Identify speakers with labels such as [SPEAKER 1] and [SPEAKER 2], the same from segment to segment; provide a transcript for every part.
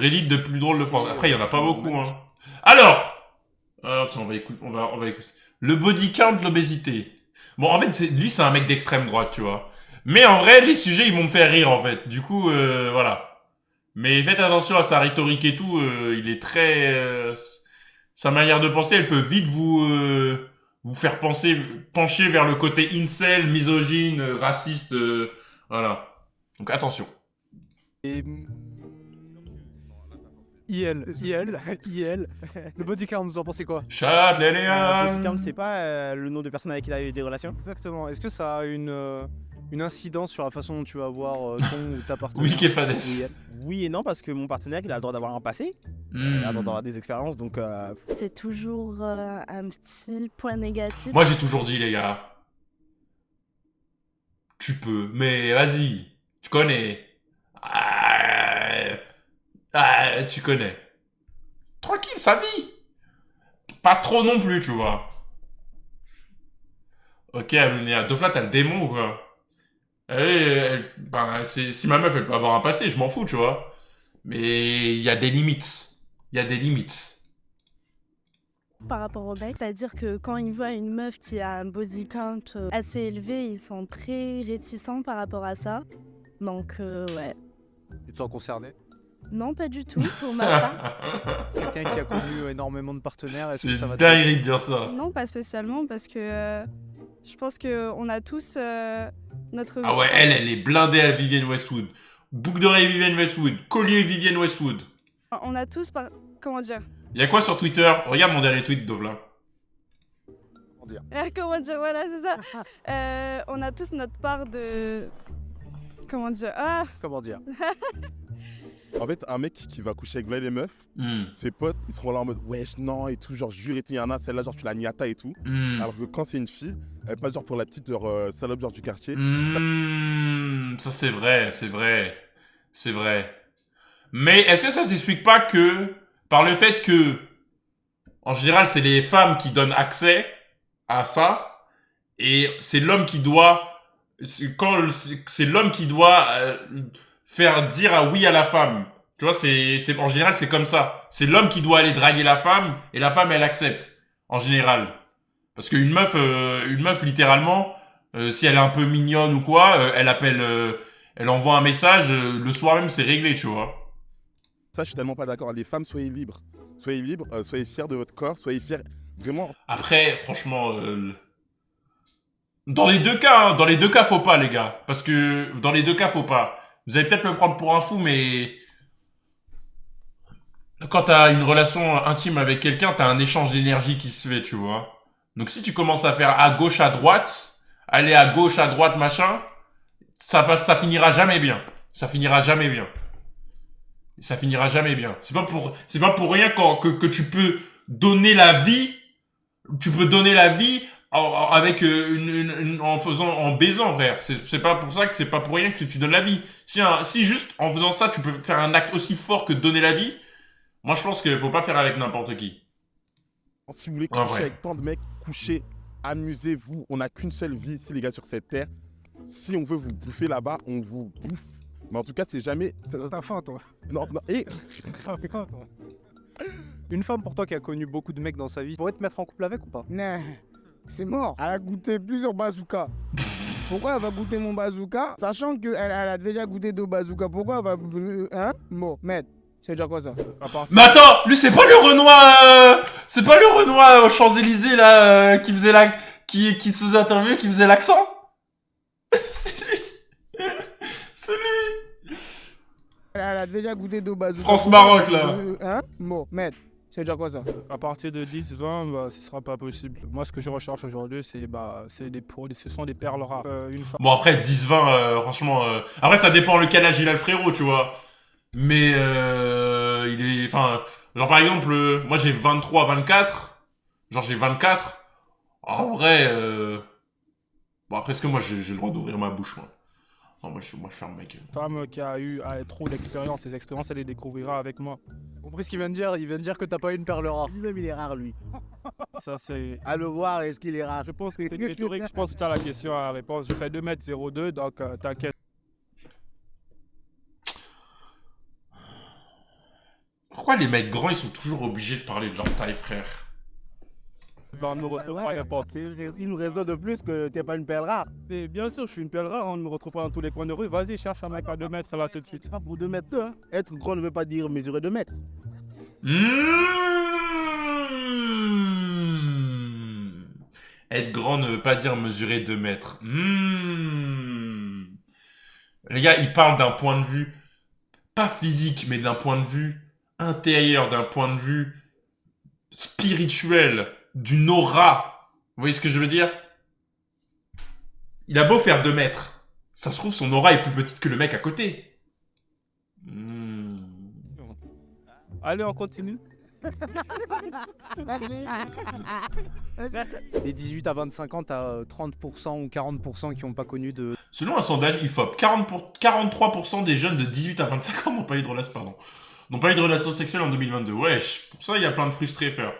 [SPEAKER 1] Reddit de plus drôle de France. Après, il y en a pas beaucoup, hein. Alors, putain, on va écouter. Le body count, l'obésité. Bon, en fait, lui, c'est un mec d'extrême droite, tu vois. Mais en vrai, les sujets, ils vont me faire rire, en fait. Du coup, voilà. Mais faites attention à sa rhétorique et tout. Il est très... sa manière de penser, elle peut vite vous faire pencher vers le côté incel, misogyne, raciste. Voilà. Donc attention.
[SPEAKER 2] Et... IL. Le body count, vous en pensez quoi?
[SPEAKER 1] Chat, les
[SPEAKER 3] Body count, c'est pas le nom de personnes avec qui tu as eu des relations?
[SPEAKER 2] Exactement. Est-ce que ça a une incidence sur la façon dont tu vas voir ton ou ta partenaire?
[SPEAKER 1] Oui, Kefades.
[SPEAKER 3] Oui et non, parce que mon partenaire, il a le droit d'avoir un passé, il a le droit d'avoir des expériences, donc...
[SPEAKER 4] C'est toujours un petit point négatif.
[SPEAKER 1] Moi, j'ai toujours dit, les gars. Tu peux, mais vas-y. Tu connais. Tu connais. Tranquille, sa vie. Pas trop non plus, tu vois. Ok, Alunia. Dofla, t'as le démon ou quoi? Si ma meuf, elle peut avoir un passé, je m'en fous, tu vois. Mais il y a des limites. Il y a des limites.
[SPEAKER 4] Par rapport au mec, c'est-à-dire que quand ils voient une meuf qui a un body count assez élevé, ils sont très réticents par rapport à ça. Donc, ouais.
[SPEAKER 2] Tu te sens concerné?
[SPEAKER 4] Non, pas du tout, pour ma part.
[SPEAKER 2] Quelqu'un qui a connu énormément de partenaires, est-ce que
[SPEAKER 1] C'est
[SPEAKER 2] ça va
[SPEAKER 1] dingue de dire ça.
[SPEAKER 5] Non, pas spécialement, parce que je pense qu'on a tous notre...
[SPEAKER 1] Ah ouais, elle est blindée à Vivienne Westwood. Boucle d'oreille Vivienne Westwood. Collier Vivienne Westwood.
[SPEAKER 5] On a tous... Comment dire?
[SPEAKER 1] Il y a quoi sur Twitter? Regarde mon dernier tweet, Dovla.
[SPEAKER 5] Comment dire, voilà, c'est ça. On a tous notre part de... Comment dire?
[SPEAKER 2] Comment dire?
[SPEAKER 6] En fait, un mec qui va coucher avec les meufs, ses potes, ils seront là en mode wesh, non et tout, genre jure et tout. Il y en a celle-là, genre tu la niata et tout. Alors que quand c'est une fille, elle passe genre pour la petite salope genre du quartier.
[SPEAKER 1] Ça c'est vrai, c'est vrai. C'est vrai. Mais est-ce que ça s'explique pas que par le fait que en général c'est les femmes qui donnent accès à ça et c'est l'homme qui doit c'est l'homme qui doit faire dire à oui à la femme. Tu vois, c'est en général c'est comme ça. C'est l'homme qui doit aller draguer la femme et la femme elle accepte en général. Parce qu'une meuf littéralement si elle est un peu mignonne ou quoi, elle appelle elle envoie un message le soir même c'est réglé, tu vois.
[SPEAKER 6] Ça, je suis tellement pas d'accord. Les femmes, soyez libres. Soyez libres, soyez fiers de votre corps, soyez fiers vraiment.
[SPEAKER 1] Après, franchement, dans les deux cas, faut pas, les gars. Parce que dans les deux cas, faut pas. Vous allez peut-être me prendre pour un fou, mais quand t'as une relation intime avec quelqu'un, t'as un échange d'énergie qui se fait, tu vois. Donc si tu commences à faire à gauche, à droite, aller à gauche, à droite, machin, ça finira jamais bien. Ça finira jamais bien. Ça finira jamais bien. C'est pas pour rien que tu peux donner la vie. Tu peux donner la vie avec en baisant, frère. C'est pas pour ça que c'est pas pour rien que tu donnes la vie. Si juste en faisant ça, tu peux faire un acte aussi fort que de donner la vie. Moi, je pense qu'il faut pas faire avec n'importe qui.
[SPEAKER 6] Si vous voulez coucher avec tant de mecs, couchez, amusez-vous. On n'a qu'une seule vie ici, les gars, sur cette terre. Si on veut vous bouffer là-bas, on vous bouffe. Mais en tout cas, c'est jamais...
[SPEAKER 2] T'as faim, toi.
[SPEAKER 6] Non, et...
[SPEAKER 2] Une femme pour toi qui a connu beaucoup de mecs dans sa vie, pourrait te mettre en couple avec ou pas?
[SPEAKER 7] Non, c'est mort. Elle a goûté plusieurs bazookas. Pourquoi elle va goûter mon bazooka, sachant qu'elle a déjà goûté deux bazookas? Pourquoi elle va... Hein? Bon, maître, c'est déjà quoi ça?
[SPEAKER 1] Mais attends, lui c'est pas le Renoir c'est pas le Renoir aux Champs-Élysées là qui faisait qui se faisait interviewer, qui faisait l'accent? C'est lui. C'est lui.
[SPEAKER 7] Elle a déjà goûté deux bazookas.
[SPEAKER 1] France-Maroc là.
[SPEAKER 7] Hein? Bon, maître, c'est déjà quoi ça?
[SPEAKER 8] À partir de 10-20, bah, ce sera pas possible. Moi, ce que je recherche aujourd'hui, ce sont des perles rares.
[SPEAKER 1] Bon, après, 10-20, franchement... Après, ça dépend lequel âge il a le frérot, tu vois. Mais, il est... Enfin, genre, par exemple, moi, j'ai 23-24. Genre, j'ai 24. En vrai, Bon, après, est-ce que moi, j'ai le droit d'ouvrir ma bouche, moi? Non, moi, je ferme ma gueule.
[SPEAKER 8] Une femme qui a eu trop d'expérience, ces expériences, elle les découvrira avec moi.
[SPEAKER 2] Vous compris ce qu'il vient de dire? Il vient de dire que t'as pas une perle rare.
[SPEAKER 7] Lui-même, il est rare, lui.
[SPEAKER 8] Ça, c'est...
[SPEAKER 7] À le voir, est-ce qu'il est rare?
[SPEAKER 8] Je pense que c'est rhétorique. Je pense que tu as la question à la réponse. Je fais 2m02, donc t'inquiète.
[SPEAKER 1] Pourquoi les mecs grands, ils sont toujours obligés de parler de leur taille, frère?
[SPEAKER 3] On me retrouve pas, il nous raisonne de plus que t'es pas une perle rare.
[SPEAKER 8] Et bien sûr, je suis une perle rare, on ne me retrouve pas dans tous les coins de rue. Vas-y, cherche un mec à 2 mètres là tout de suite.
[SPEAKER 3] C'est pas pour 2 mètres, hein. Être grand ne veut pas dire mesurer 2 mètres.
[SPEAKER 1] Être grand ne veut pas dire mesurer 2 mètres. Les gars, ils parlent d'un point de vue, pas physique, mais d'un point de vue intérieur, d'un point de vue spirituel, d'une aura. Vous voyez ce que je veux dire? Il a beau faire 2 mètres. Ça se trouve, son aura est plus petite que le mec à côté.
[SPEAKER 8] Allez, on continue.
[SPEAKER 2] Les 18 à 25 ans, t'as 30% ou 40% qui n'ont pas connu de...
[SPEAKER 1] Selon un sondage IFOP, 43% des jeunes de 18 à 25 ans n'ont pas eu de relation, n'ont pas eu de relation sexuelle en 2022. Wesh, pour ça, il y a plein de frustrés, frère.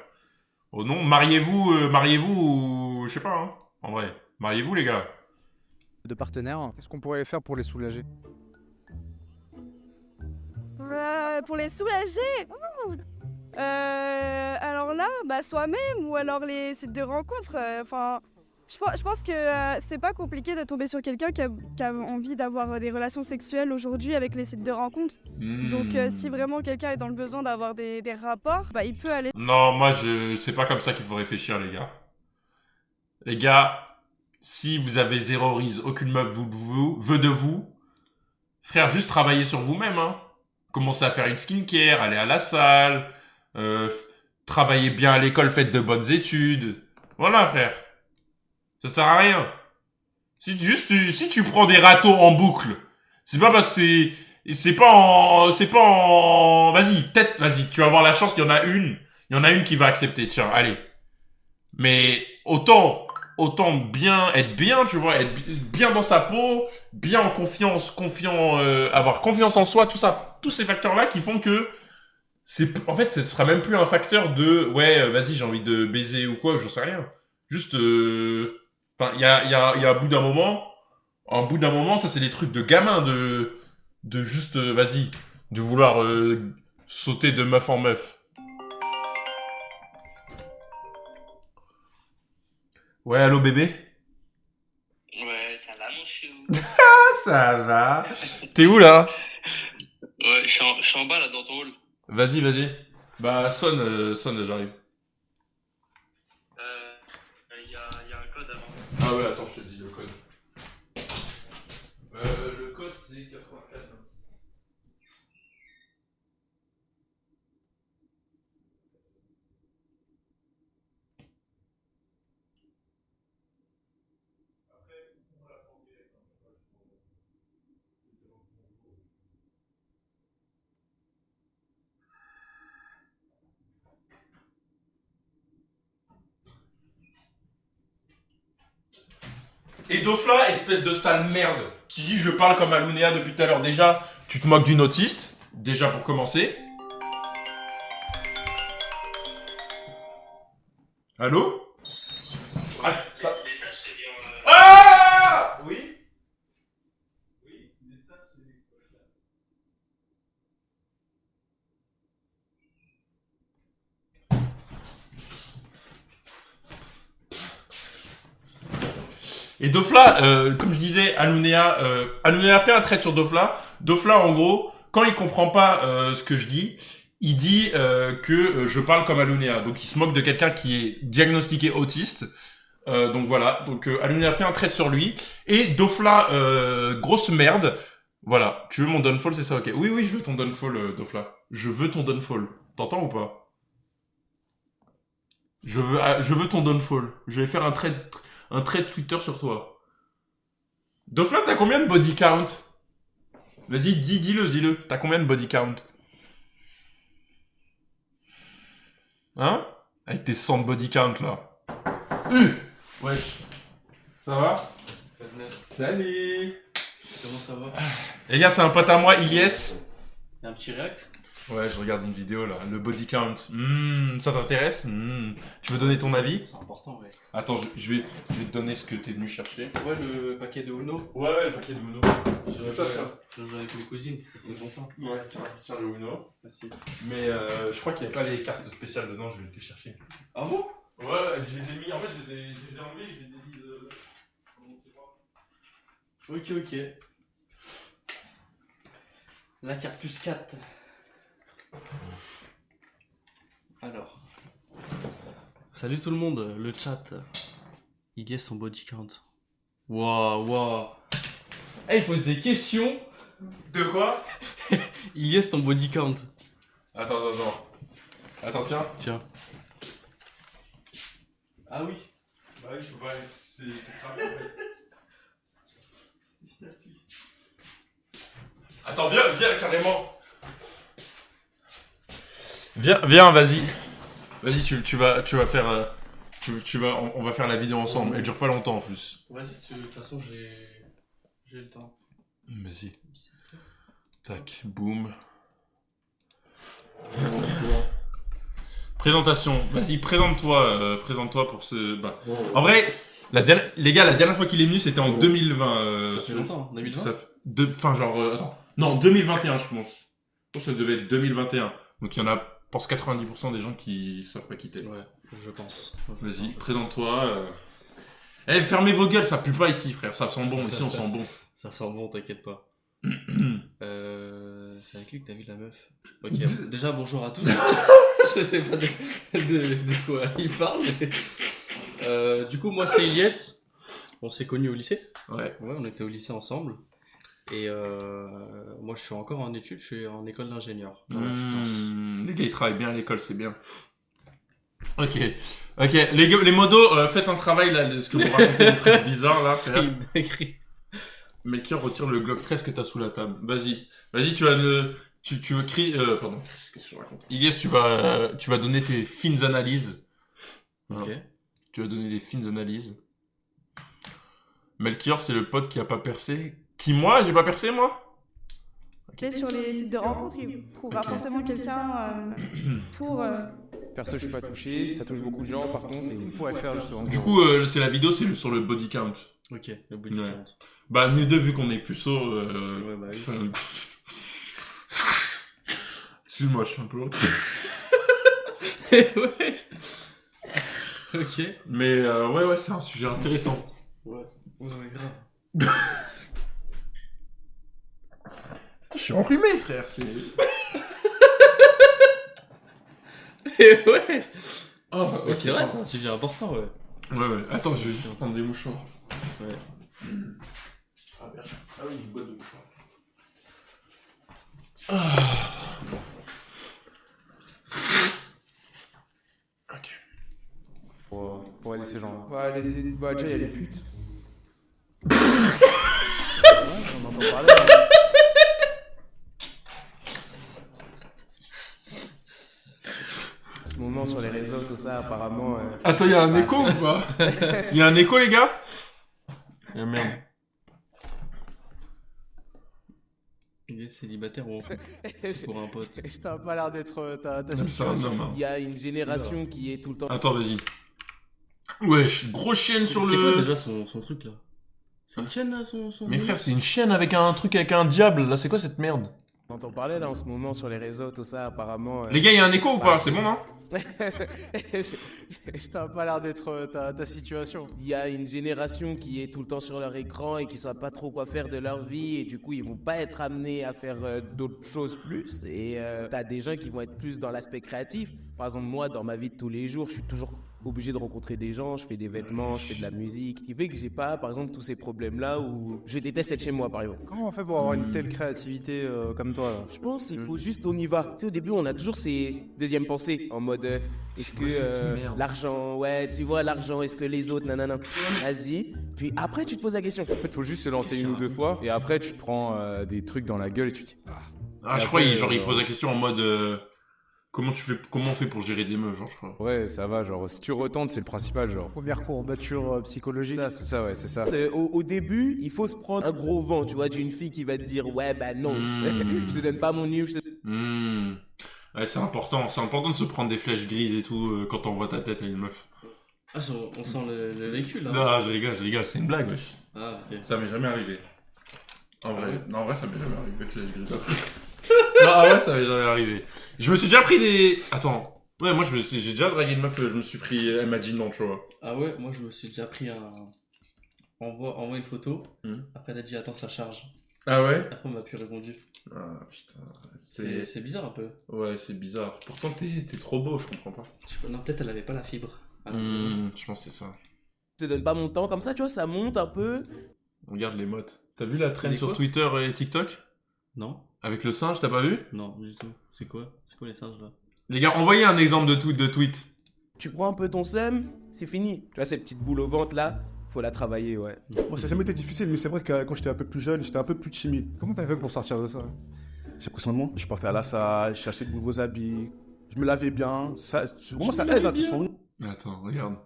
[SPEAKER 1] Oh non, mariez-vous ou... Je sais pas, hein. En vrai, mariez-vous, les gars.
[SPEAKER 2] de partenaires. Qu'est-ce qu'on pourrait faire pour les soulager?
[SPEAKER 5] Pour les soulager alors là, bah soi-même ou alors les sites de rencontres. Enfin, je pense que c'est pas compliqué de tomber sur quelqu'un qui a envie d'avoir des relations sexuelles aujourd'hui avec les sites de rencontres. Donc si vraiment quelqu'un est dans le besoin d'avoir des rapports, bah il peut aller...
[SPEAKER 1] Non, moi c'est pas comme ça qu'il faut réfléchir, les gars. Les gars, si vous avez zéro rise, aucune meuf veut de vous, frère, juste travaillez sur vous-même, hein. Commencez à faire une skincare, aller à la salle, travaillez bien à l'école, faites de bonnes études. Voilà, frère. Ça sert à rien. Si tu prends des râteaux en boucle, c'est pas parce que c'est pas en, vas-y, tu vas avoir la chance, il y en a une qui va accepter, tiens, allez. Mais autant bien être bien, tu vois, être bien dans sa peau, bien en confiance, avoir confiance en soi, tout ça, tous ces facteurs-là qui font que en fait, ce sera même plus un facteur de ouais, vas-y, j'ai envie de baiser ou quoi, j'en sais rien. Juste, enfin, il y a un bout d'un moment, ça c'est des trucs de gamin de juste, vas-y, de vouloir sauter de meuf en meuf. Ouais, allô bébé?
[SPEAKER 9] Ouais, ça va mon chou.
[SPEAKER 1] Ah, ça va. T'es où là?
[SPEAKER 9] Ouais, je suis en bas là dans ton hall.
[SPEAKER 1] Vas-y. Bah, sonne, j'arrive.
[SPEAKER 9] Y a un code avant.
[SPEAKER 1] Ah ouais, attends, je te dis le code. Le code c'est 84. Et Dofla, espèce de sale merde, qui dit je parle comme Alunéa depuis tout à l'heure. Déjà, tu te moques d'une autiste, déjà pour commencer. Allô? Ah, ça... Ah oui? Et Dofla, comme je disais, Alunéa fait un trait sur Dofla. Dofla, en gros, quand il comprend pas ce que je dis, il dit que je parle comme Alunéa. Donc il se moque de quelqu'un qui est diagnostiqué autiste. Donc voilà, donc Alunéa fait un trait sur lui. Et Dofla, grosse merde. Voilà, tu veux mon downfall, c'est ça, ok. Oui, je veux ton downfall, Dofla. Je veux ton downfall. T'entends ou pas? Je veux ton downfall. Je vais faire un trait de Twitter sur toi. Dofla, t'as combien de body count? Vas-y, dis-le. T'as combien de body count? Hein? Avec tes 100 de body count, là. Wesh. Ça va? Salut.
[SPEAKER 10] Comment ça va?
[SPEAKER 1] Les gars, c'est un pote à moi, Ilyes.
[SPEAKER 10] Y'a un petit react?
[SPEAKER 1] Ouais, je regarde une vidéo là, le body count. Ça t'intéresse? Tu veux donner ton avis?
[SPEAKER 10] C'est important, ouais.
[SPEAKER 1] Attends, je vais te donner ce que t'es venu chercher.
[SPEAKER 10] Ouais, le paquet de Uno.
[SPEAKER 1] Ouais, le paquet de Uno.
[SPEAKER 10] C'est ça, tiens. Je joue avec mes cousines, ça fait longtemps.
[SPEAKER 1] Ouais, tiens le Uno.
[SPEAKER 10] Merci.
[SPEAKER 1] Mais je crois qu'il n'y a pas les cartes spéciales dedans, je vais te les chercher.
[SPEAKER 10] Ah bon?
[SPEAKER 1] Ouais, je les ai mis, en fait, je les ai enlevés, je les ai mis
[SPEAKER 10] Ok. La carte plus 4. Alors. Salut tout le monde, le chat. Il guesse son body count. Waouh. Eh, il pose des questions.
[SPEAKER 1] De quoi?
[SPEAKER 10] Il guesse ton body count.
[SPEAKER 1] Attends. Attends, tiens.
[SPEAKER 10] Ah oui.
[SPEAKER 1] Bah oui, c'est très bien en fait. Attends, viens carrément. Viens, vas-y. Vas-y, tu vas faire. On va faire la vidéo ensemble. Elle dure pas longtemps en plus.
[SPEAKER 10] Vas-y, de toute façon, j'ai le temps.
[SPEAKER 1] Vas-y. Tac, boum. Présentation. Vas-y, présente-toi pour ce. Bah. En vrai, les gars, la dernière fois qu'il est venu, c'était en 2020.
[SPEAKER 10] Ça fait longtemps, 2020.
[SPEAKER 1] Enfin, attends. Non, 2021, je pense. Je pense que ça devait être 2021. Donc il y en a, je pense, 90% des gens qui savent pas quitter.
[SPEAKER 10] Ouais, je pense.
[SPEAKER 1] Vas-y, présente-toi. Eh, fermez vos gueules, ça pue pas ici, frère. Ça sent bon. Ici, on sent bon.
[SPEAKER 10] Ça sent bon, t'inquiète pas. C'est avec lui que t'as vu la meuf. Ok, déjà bonjour à tous. Je sais pas de quoi il parle. Mais... du coup, moi c'est Ilyes. On s'est connus au lycée.
[SPEAKER 1] Ouais,
[SPEAKER 10] on était au lycée ensemble. Et moi je suis encore en études, je suis en école d'ingénieur.
[SPEAKER 1] Les gars, ils travaillent bien à l'école, c'est bien. Ok. Les modos, faites un travail là, ce que vous racontez des trucs bizarres là.
[SPEAKER 10] C'est une dinguerie.
[SPEAKER 1] Melchior, retire le Glock 13 que t'as sous la table. Vas-y, tu vas tu veux crier. Pardon, qu'est-ce que je raconte? Ilyes, tu vas donner tes fines analyses.
[SPEAKER 10] Ok.
[SPEAKER 1] Tu vas donner des fines analyses. Melchior, c'est le pote qui a pas percé. Qui, moi? J'ai pas percé, moi?
[SPEAKER 5] Okay. Sur les sites de rencontres, il trouvera forcément quelqu'un pour...
[SPEAKER 3] Perso, je suis pas touché, ça touche beaucoup de gens par contre, et il pourrait faire justement.
[SPEAKER 1] Du coup, c'est la vidéo, c'est sur le body count.
[SPEAKER 10] Ok, le body count.
[SPEAKER 1] Bah, nous deux, vu qu'on est puceaux...
[SPEAKER 10] ouais, bah oui.
[SPEAKER 1] Excuse-moi, je suis un peu l'autre.
[SPEAKER 10] Ouais. Ok.
[SPEAKER 1] Mais ouais, c'est un sujet intéressant.
[SPEAKER 10] Ouais, grave.
[SPEAKER 1] Je suis enrhumé, frère, c'est...
[SPEAKER 10] Ouais.
[SPEAKER 1] Oh,
[SPEAKER 10] ouais, c'est vrai, c'est un sujet important, ouais.
[SPEAKER 1] Ouais. Attends, je vais prendre des mouchoirs.
[SPEAKER 10] Ouais.
[SPEAKER 1] Ah merde. Ah oui, une boîte de mouchoirs. Ok.
[SPEAKER 3] Pour aider ces gens-là. Ouais, déjà, il y a les putes.
[SPEAKER 2] Ouais, on entend parler.
[SPEAKER 3] En ce moment, sur les réseaux, tout ça, apparemment...
[SPEAKER 1] Attends, il y a un écho ou pas? Il y a un écho, les gars? Ah merde.
[SPEAKER 10] Il est célibataire ou c'est pour un pote?
[SPEAKER 2] Ça a pas l'air d'être ta
[SPEAKER 1] C'est
[SPEAKER 2] situation.
[SPEAKER 3] Il y a une génération qui est tout le temps...
[SPEAKER 1] Attends, vas-y. Wesh, grosse chaîne sur le...
[SPEAKER 10] C'est quoi déjà son truc là? C'est une chaîne là, son...
[SPEAKER 1] Mais frère, c'est une chaîne avec un truc avec un diable, là, c'est quoi cette merde?
[SPEAKER 3] On entend parler là en ce moment sur les réseaux, tout ça, apparemment...
[SPEAKER 1] Les gars, il y a un écho ou pas? C'est bon, non?
[SPEAKER 2] Ça a pas l'air d'être ta situation.
[SPEAKER 3] Il y a une génération qui est tout le temps sur leur écran et qui ne savent pas trop quoi faire de leur vie et du coup ils vont pas être amenés à faire d'autres choses plus et t'as des gens qui vont être plus dans l'aspect créatif. Par exemple moi dans ma vie de tous les jours je suis toujours obligé de rencontrer des gens, je fais des vêtements, je fais de la musique, ce qui fait que j'ai pas par exemple tous ces problèmes là où je déteste être chez moi par exemple.
[SPEAKER 2] Comment on fait pour avoir une telle créativité comme toi là?
[SPEAKER 3] Je pense qu'il faut juste on y va. Tu sais au début on a toujours ces deuxièmes pensées en mode est-ce que l'argent, ouais tu vois l'argent, est-ce que les autres, nanana, vas-y. Puis après tu te poses la question.
[SPEAKER 11] En fait faut juste se lancer une ou deux fois et après tu te prends des trucs dans la gueule et tu te dis
[SPEAKER 1] Ah je crois genre il pose la question en mode Comment on fait pour gérer des meufs, genre, je crois.
[SPEAKER 11] Ouais, ça va, genre, si tu retentes, c'est le principal, genre.
[SPEAKER 2] Première courbature psychologique.
[SPEAKER 11] C'est ça, ouais, c'est ça.
[SPEAKER 3] Au début, il faut se prendre un gros vent, tu vois, d'une fille qui va te dire ouais bah non, je te donne pas mon numéro.
[SPEAKER 1] Ouais, c'est important de se prendre des flèches grises et tout quand on voit ta tête à une meuf.
[SPEAKER 10] Ah, on sent le véhicule là.
[SPEAKER 1] Non, je rigole, c'est une blague, wesh.
[SPEAKER 10] Ah, ok.
[SPEAKER 1] Ça m'est jamais arrivé. En vrai,
[SPEAKER 10] ouais.
[SPEAKER 1] non, en vrai, ça m'est jamais arrivé, flèche grise. Non, en vrai, ça m'est jamais arrivé. Je me suis déjà pris des... Attends. Ouais, moi, j'ai déjà dragué une meuf, je me suis pris... Elle m'a dit non, tu vois.
[SPEAKER 10] Ah ouais, moi je me suis déjà pris un... Envoie une photo, après elle a dit attends ça charge.
[SPEAKER 1] Ah ouais?
[SPEAKER 10] Après on m'a plus répondu.
[SPEAKER 1] Ah putain,
[SPEAKER 10] c'est bizarre un peu.
[SPEAKER 1] Ouais, c'est bizarre. Pourtant t'es trop beau, je comprends pas.
[SPEAKER 10] Non, peut-être elle avait pas la fibre.
[SPEAKER 1] Je pense que c'est ça.
[SPEAKER 3] Je te donne pas mon temps, comme ça, tu vois, ça monte un peu.
[SPEAKER 1] Regarde les mots. T'as vu la trend
[SPEAKER 10] Les
[SPEAKER 1] sur
[SPEAKER 10] quoi
[SPEAKER 1] Twitter et TikTok?
[SPEAKER 10] Non.
[SPEAKER 1] Avec le singe, t'as pas vu?
[SPEAKER 10] Non, du tout. C'est quoi les singes là?
[SPEAKER 1] Les gars, envoyez un exemple de tweet.
[SPEAKER 3] Tu prends un peu ton seum, c'est fini. Tu vois, cette petite boule au ventre là, faut la travailler, ouais.
[SPEAKER 12] Moi, ça n'a jamais été difficile, mais c'est vrai que quand j'étais un peu plus jeune, j'étais un peu plus timide.
[SPEAKER 2] Comment t'as fait pour sortir de ça?
[SPEAKER 12] J'ai pris soin de moi. Je portais à la salle, je cherchais de nouveaux habits, je me lavais bien. Vraiment, ça aide, hein, tu sens.
[SPEAKER 1] Attends, regarde.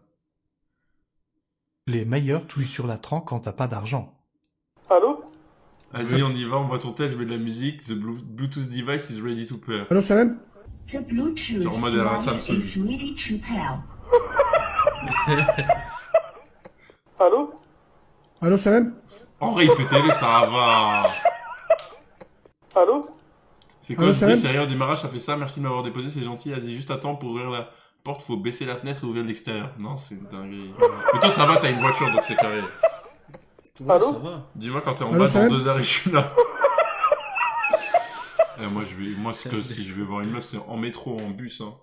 [SPEAKER 13] Les meilleurs touillent sur la tranque quand t'as pas d'argent.
[SPEAKER 12] Allô?
[SPEAKER 1] Vas-y, on y va, on voit ton tel, je mets de la musique. The Bluetooth device is ready to pair.
[SPEAKER 12] Allô, Salem?
[SPEAKER 1] C'est en mode à Samsung.
[SPEAKER 12] Allô? Allô, Salem?
[SPEAKER 1] Henri, il peut t'aider, ça va.
[SPEAKER 12] Allô?
[SPEAKER 1] C'est quoi ce bruit sérieux au démarrage, ça fait ça, merci de m'avoir déposé, c'est gentil, vas-y, juste attends pour ouvrir la porte, faut baisser la fenêtre et ouvrir l'extérieur. Non, c'est une dinguerie. Mais toi, ça va, t'as une voiture, donc c'est carré.
[SPEAKER 10] Ouais, ça va.
[SPEAKER 1] Dis-moi quand t'es en bas dans 2 heures et je suis là. Si je vais voir une meuf, c'est en métro, en bus, hein.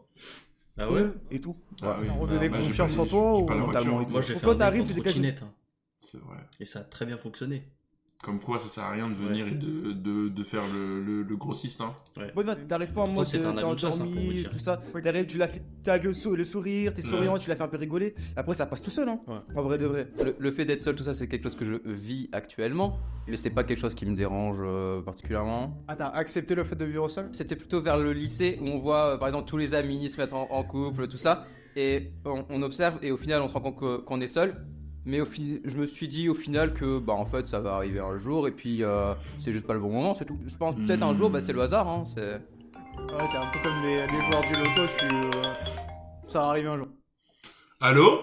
[SPEAKER 10] Ah ouais?
[SPEAKER 12] Et tout.
[SPEAKER 1] Ah oui.
[SPEAKER 2] Redonner confiance en toi ou
[SPEAKER 12] mentalement et tout.
[SPEAKER 10] Moi j'ai fait
[SPEAKER 12] Pourquoi
[SPEAKER 10] un
[SPEAKER 12] t'arrives,
[SPEAKER 10] date en
[SPEAKER 12] tu dégages-
[SPEAKER 10] trottinette.
[SPEAKER 1] C'est vrai.
[SPEAKER 10] Et ça a très bien fonctionné.
[SPEAKER 1] Comme quoi, ça sert à rien de venir et de faire le grossiste, hein.
[SPEAKER 10] Ouais.
[SPEAKER 7] Bon, t'arrives pas en mode
[SPEAKER 10] c'est un
[SPEAKER 7] t'es
[SPEAKER 10] avion de chasse, hein, pour vous
[SPEAKER 7] endormi,
[SPEAKER 10] dire.
[SPEAKER 7] tout ça. T'arrives, tu l'as fait, t'as le sourire, t'es souriant, tu l'as fait un peu rigoler. Après, ça passe tout seul, hein. En vrai de vrai.
[SPEAKER 11] Le fait d'être seul, tout ça, c'est quelque chose que je vis actuellement, mais c'est pas quelque chose qui me dérange particulièrement.
[SPEAKER 2] Ah, t'as accepté le fait de vivre seul?
[SPEAKER 11] C'était plutôt vers le lycée où on voit, par exemple, tous les amis se mettre en couple, tout ça, et on observe, et au final, on se rend compte qu'on est seul. Mais je me suis dit au final que bah en fait ça va arriver un jour et puis c'est juste pas le bon moment, c'est tout. Je pense peut-être un jour, bah c'est le hasard, hein, c'est...
[SPEAKER 2] Ouais, t'es un peu comme les joueurs du loto, ça va arriver un jour.
[SPEAKER 1] Allô?